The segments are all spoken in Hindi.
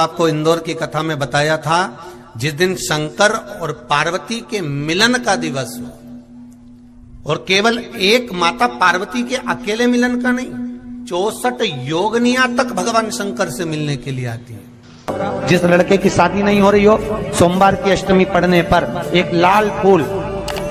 आपको इंदौर की कथा में बताया था, जिस दिन शंकर और पार्वती के मिलन का दिवस हो, और केवल एक माता पार्वती के अकेले मिलन का नहीं, 64 योगनिया तक भगवान शंकर से मिलने के लिए आती है। जिस लड़के की शादी नहीं हो रही हो, सोमवार की अष्टमी पड़ने पर एक लाल फूल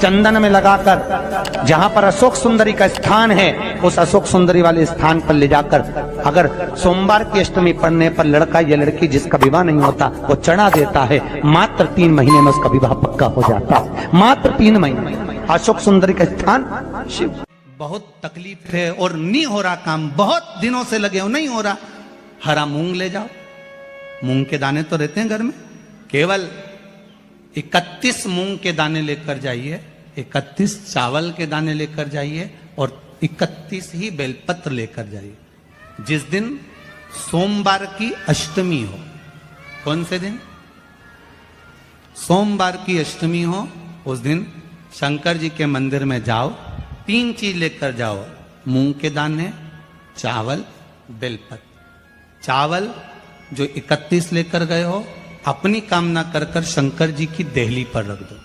चंदन में लगाकर, जहां पर अशोक सुंदरी का स्थान है, उस अशोक सुंदरी वाले स्थान पर ले जाकर, अगर सोमवार की अष्टमी पड़ने पर लड़का या लड़की जिसका विवाह नहीं होता वो चढ़ा देता है, मात्र 3 महीने में उसका विवाह पक्का हो जाता है। मात्र 3 महीने। अशोक सुंदरी का स्थान शिव। बहुत तकलीफ है और नहीं हो रहा काम, बहुत दिनों से लगे हो, नहीं हो रहा, हरा मूंग ले जाओ। मूंग के दाने तो रहते हैं घर में, केवल 31 मूंग के दाने लेकर जाइए, 31 चावल के दाने लेकर जाइए और 31 ही बेलपत्र लेकर जाइए। जिस दिन सोमवार की अष्टमी हो, कौन से दिन? सोमवार की अष्टमी हो, उस दिन शंकर जी के मंदिर में जाओ, 3 चीज लेकर जाओ, मूंग के दाने, चावल, बेलपत्र। चावल जो 31 लेकर गए हो, अपनी कामना कर कर शंकर जी की देहली पर रख दो,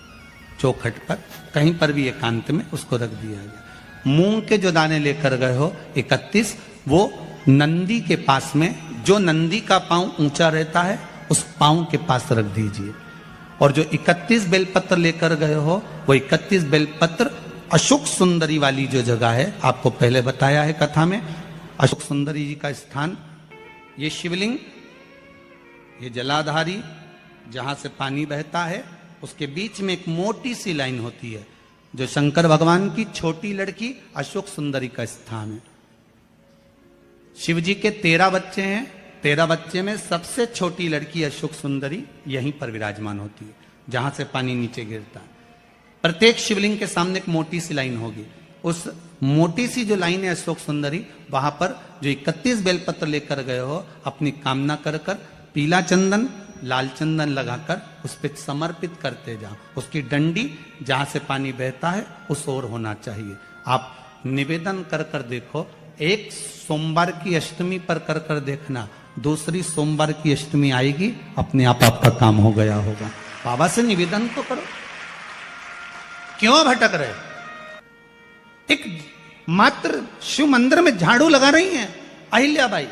चौखट पर, कहीं पर भी एकांत में उसको रख दिया गया। मूंग के जो दाने लेकर गए हो 31, वो नंदी के पास में, जो नंदी का पांव ऊंचा रहता है उस पांव के पास रख दीजिए। और जो 31 बेलपत्र लेकर गए हो, वो 31 बेलपत्र अशोक सुंदरी वाली जो जगह है, आपको पहले बताया है कथा में, अशोक सुंदरी जी का स्थान, ये शिवलिंग, ये जलाधारी जहां से पानी बहता है, उसके बीच में एक मोटी सी लाइन होती है, जो शंकर भगवान की छोटी लड़की अशोक सुंदरी का स्थान है। शिव जी के 13 बच्चे हैं, 13 बच्चे में सबसे छोटी लड़की अशोक सुंदरी यहीं पर विराजमान होती है, जहां से पानी नीचे गिरता है। प्रत्येक शिवलिंग के सामने एक मोटी सी लाइन होगी, उस मोटी सी जो लाइन है अशोक सुंदरी, वहां पर जो 31 बेलपत्र लेकर गए हो, अपनी कामना कर कर पीला चंदन, लाल चंदन लगाकर उस पर समर्पित करते जाओ। उसकी डंडी जहां से पानी बहता है उस ओर होना चाहिए। आप निवेदन कर कर देखो, एक सोमवार की अष्टमी पर कर कर देखना, दूसरी सोमवार की अष्टमी आएगी, अपने आप आपका काम हो गया होगा। बाबा से निवेदन तो करो, क्यों भटक रहे? एक मात्र शिव मंदिर में झाड़ू लगा रही हैं अहिल्याबाई,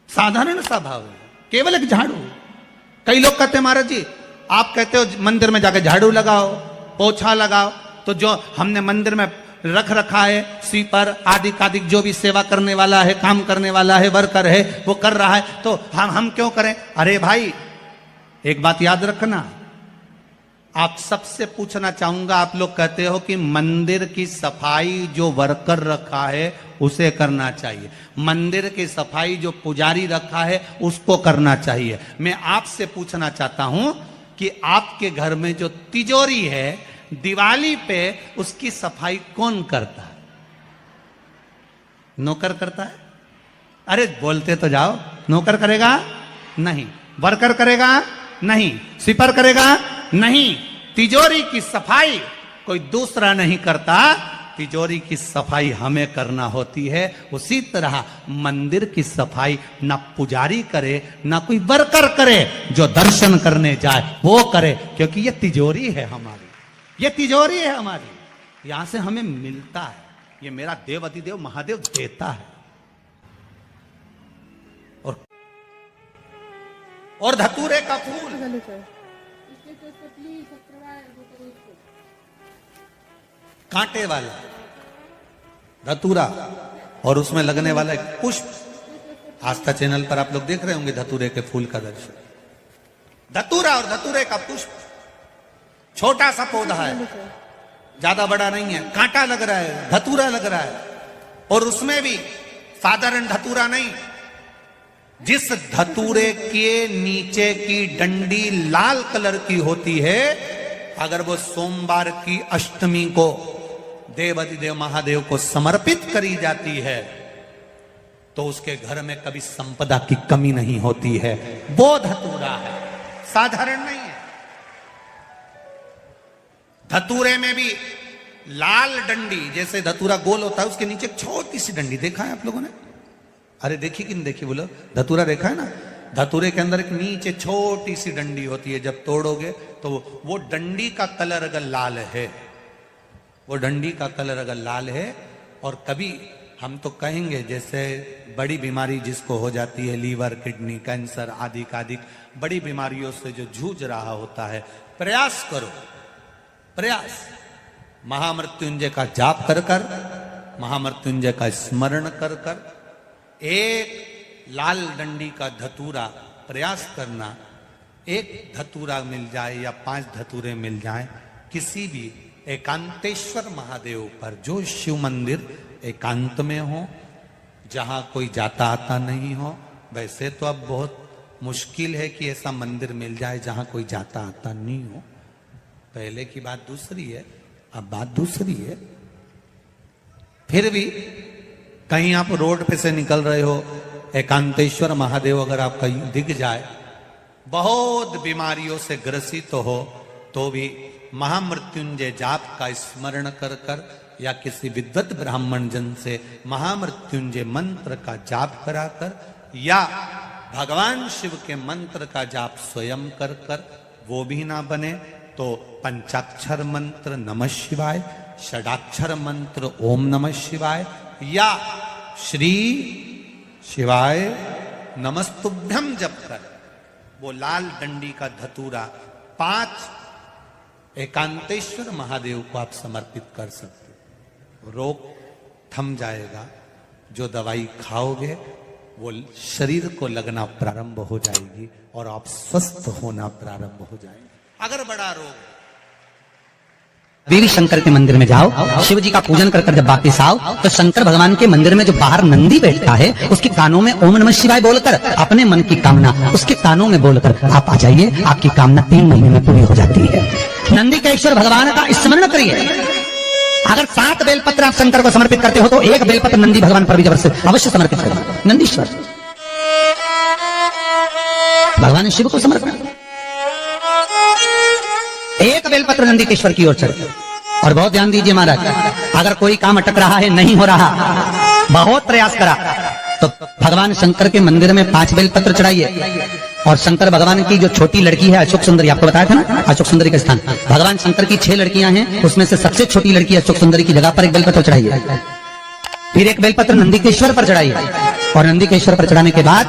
साधारण सा भाव है, केवल एक झाड़ू। कई लोग कहते हैं महाराज जी, आप कहते हो मंदिर में जाकर झाड़ू लगाओ, पोछा लगाओ, तो जो हमने मंदिर में रख रखा है स्वीपर आदि कादिक, जो भी सेवा करने वाला है, काम करने वाला है, वर्कर है, वो कर रहा है, तो हम क्यों करें? अरे भाई, एक बात याद रखना, आप सबसे पूछना चाहूंगा, आप लोग कहते हो कि मंदिर की सफाई जो वर्कर रखा है उसे करना चाहिए, मंदिर की सफाई जो पुजारी रखा है उसको करना चाहिए। मैं आपसे पूछना चाहता हूं कि आपके घर में जो तिजोरी है, दिवाली पे उसकी सफाई कौन करता है? नौकर करता है? अरे बोलते तो जाओ। नौकर करेगा? नहीं। वर्कर करेगा? नहीं। स्वीपर करेगा? नहीं। तिजोरी की सफाई कोई दूसरा नहीं करता, तिजोरी की सफाई हमें करना होती है। उसी तरह मंदिर की सफाई ना पुजारी करे, ना कोई वर्कर करे, जो दर्शन करने जाए वो करे, क्योंकि ये तिजोरी है हमारी, ये तिजोरी है हमारी, यहां से हमें मिलता है, ये मेरा देव अधिदेव महादेव देता है। और धतूरे का फूल, कांटे वाला धतूरा, और उसमें लगने वाला एक पुष्प, आस्था चैनल पर आप लोग देख रहे होंगे धतूरे के फूल का दर्शन। धतूरा और धतूरे का पुष्प, छोटा सा पौधा है, ज्यादा बड़ा नहीं है, कांटा लग रहा है, धतूरा लग रहा है, और उसमें भी साधारण धतूरा नहीं, जिस धतूरे के नीचे की डंडी लाल कलर की होती है, अगर वो सोमवार की अष्टमी को देव अधिदेव महादेव को समर्पित करी जाती है, तो उसके घर में कभी संपदा की कमी नहीं होती है। वो धतूरा है, साधारण नहीं है। धतूरे में भी लाल डंडी, जैसे धतूरा गोल होता है उसके नीचे छोटी सी डंडी, देखा है आप लोगों ने? अरे देखी कि नहीं देखी बोलो, धतूरा देखा है ना, धतूरे के अंदर एक नीचे छोटी सी डंडी होती है, जब तोड़ोगे तो वो डंडी का कलर अगर लाल है, वो डंडी का कलर अगर लाल है, और कभी हम तो कहेंगे जैसे बड़ी बीमारी जिसको हो जाती है, लीवर, किडनी, कैंसर आदि का आदि बड़ी बीमारियों से जो जूझ रहा होता है, प्रयास करो, प्रयास महामृत्युंजय का जाप कर कर, महामृत्युंजय का स्मरण कर कर, एक लाल डंडी का धतूरा प्रयास करना, एक धतूरा मिल जाए या 5 धतूरे मिल जाए किसी भी एकांतेश्वर महादेव पर, जो शिव मंदिर एकांत में हो, जहां कोई जाता आता नहीं हो। वैसे तो अब बहुत मुश्किल है कि ऐसा मंदिर मिल जाए जहां कोई जाता आता नहीं हो, पहले की बात दूसरी है, अब बात दूसरी है। फिर भी कहीं आप रोड पे से निकल रहे हो, एकांतेश्वर महादेव अगर आप कहीं दिख जाए, बहुत बीमारियों से ग्रसित हो, तो भी महामृत्युंजय जाप का स्मरण कर कर या किसी विद्वत ब्राह्मण जन से महामृत्युंजय मंत्र का जाप कराकर, या भगवान शिव के मंत्र का जाप स्वयं कर कर, वो भी ना बने तो पंचाक्षर मंत्र नमः शिवाय, षडाक्षर मंत्र ओम नमः शिवाय, या श्री शिवाय नमस्तुभ्यम जप कर वो लाल डंडी का धतूरा 5 एकांतेश्वर महादेव को आप समर्पित कर सकते हो। रोग थम जाएगा, जो दवाई खाओगे वो शरीर को लगना प्रारंभ हो जाएगी और आप स्वस्थ होना प्रारंभ हो जाएंगे। अगर बड़ा रोग, देवी शंकर के मंदिर में जाओ, शिव जी का पूजन कर जब वापिस आओ, तो शंकर भगवान के मंदिर में जो बाहर नंदी बैठता है, उसके कानों में ओम नमः शिवाय बोलकर अपने मन की कामना उसके कानों में बोलकर आप आ जाइए, आपकी कामना 3 महीने में पूरी हो जाती है। नंदी के ईश्वर भगवान का स्मरण करिए। अगर 7 बेलपत्र आप शंकर को समर्पित करते हो, तो 1 बेलपत्र नंदी भगवान पर भी अवश्य समर्पित करें। नंदीश्वर भगवान शिव को समर्पण, 1 बेलपत्र नंदीकेश्वर की ओर चढ़े। और बहुत ध्यान दीजिए महाराज, अगर कोई काम अटक रहा है, नहीं हो रहा, बहुत प्रयास करा, तो भगवान शंकर के मंदिर में 5 बेलपत्र चढ़ाइए। और शंकर भगवान की जो छोटी लड़की है अशोक सुंदरी, आपको बताया था ना अशोक सुंदरी का स्थान, भगवान शंकर की 6 लड़कियां हैं, उसमें से सबसे छोटी लड़की अशोक सुंदरी की जगह पर 1 बेलपत्र चढ़ाइए। फिर 1 बेलपत्र नंदीकेश्वर पर चढ़ाइए। और नंदीकेश्वर पर चढ़ाने के बाद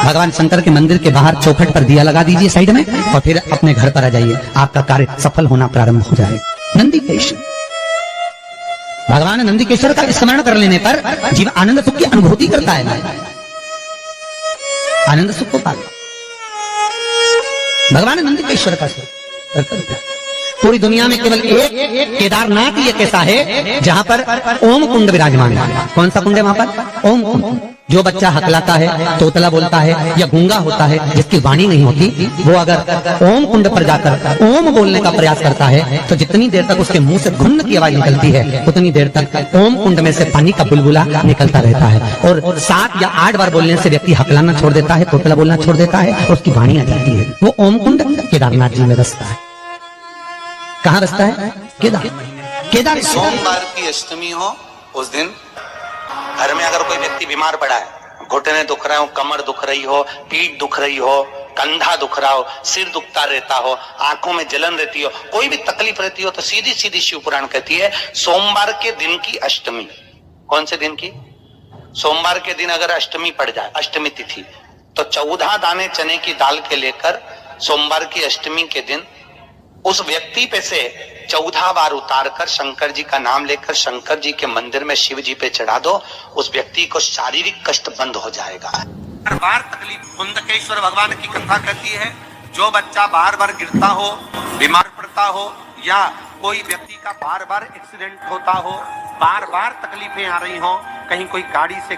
भगवान शंकर के मंदिर के बाहर चौखट पर दिया लगा दीजिए साइड में, और फिर अपने घर पर आ जाइए, आपका कार्य सफल होना प्रारंभ हो जाएगा। नंदीकेश्वर भगवान नंदीकेश्वर का स्मरण कर लेने पर जीव आनंद सुख की अनुभूति करता है, आनंद सुख को पाता। भगवान नंदीकेश्वर का पूरी दुनिया में केवल एक केदारनाथ ही एक ऐसा है जहां पर ओम कुंड विराजमान है। कौन सा कुंड है वहां पर? ओम कुंड। जो बच्चा हकलाता है, तोतला बोलता है या गूंगा होता है, जिसकी वाणी नहीं होती, वो अगर ओम कुंड पर जाकर ओम बोलने का प्रयास करता है, तो जितनी देर तक उसके मुंह से घुन्न की आवाज निकलती है, उतनी देर तक ओम कुंड में से पानी का बुलबुला निकलता रहता है। और 7 या 8 बार बोलने से व्यक्ति हकलाना छोड़ देता है, तोतला बोलना छोड़ देता है, और उसकी वाणी आ जाती है। वो ओम कुंड केदारनाथ जी में बसता है। कहाँ बसता है? केदार। सोमवार की अष्टमी हो, उस दिन घर में अगर कोई व्यक्ति बीमार पड़ा है, घुटने दुख रहे हो, कमर दुख रही हो, पीठ दुख रही हो, कंधा दुख रहा हो, सिर दुखता रहता हो, आंखों में जलन रहती हो, कोई भी तकलीफ रहती हो, तो सीधी सीधी शिव पुराण कहती है सोमवार के दिन की अष्टमी। कौन से दिन की? सोमवार के दिन अगर अष्टमी पड़ जाए, अष्टमी तिथि, तो 14 दाने चने की दाल के लेकर सोमवार की अष्टमी के दिन उस व्यक्ति पे से 14 बार उतार कर शंकर जी का नाम लेकर शंकर जी के मंदिर में शिव जी पे चढ़ा दो, उस व्यक्ति को शारीरिक कष्ट बंद हो जाएगा। बार बार तकलीफ, कुंदकेश्वर भगवान की कथा कहती है, जो बच्चा बार बार गिरता हो, बीमार पड़ता हो, या कोई व्यक्ति का बार बार एक्सीडेंट होता हो, बार बार तकलीफें आ रही हो, कहीं कोई गाड़ी से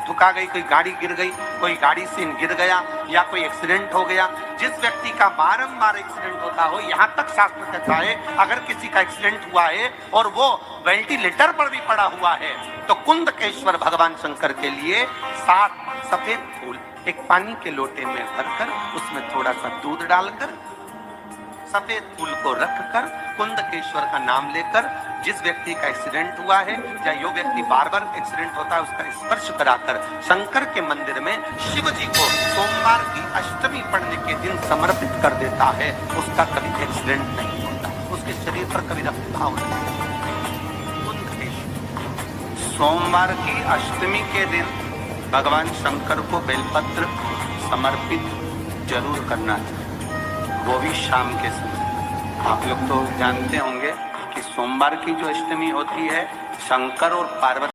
ठुका गई, कोई गाड़ी गिर गई, कोई गाड़ी से गिर गया, या कोई एक्सीडेंट हो गया, जिस व्यक्ति का बारंबार एक्सीडेंट होता हो, यहाँ तक शास्त्र कहता है अगर किसी का एक्सीडेंट हुआ है और वो वेंटिलेटर पर भी पड़ा हुआ है, तो कुंदकेश्वर भगवान शंकर के लिए 7 सफेद फूल एक पानी के लोटे में भरकर उसमें थोड़ा सा दूध डालकर सफेद फूल को रखकर कुंदकेश्वर का नाम लेकर जिस व्यक्ति का एक्सीडेंट हुआ है या जो व्यक्ति बार बार एक्सीडेंट होता है उसका स्पर्श कराकर शंकर के मंदिर में शिव जी को सोमवार की अष्टमी पड़ने के दिन समर्पित कर देता है, उसका कभी एक्सीडेंट नहीं होता, उसके शरीर पर कभी रक्तस्राव नहीं होता। सोमवार की अष्टमी के दिन भगवान शंकर को बेलपत्र समर्पित जरूर करना चाहिए, वो भी शाम के समय। आप लोग तो जानते होंगे कि सोमवार की जो अष्टमी होती है शंकर और पार्वती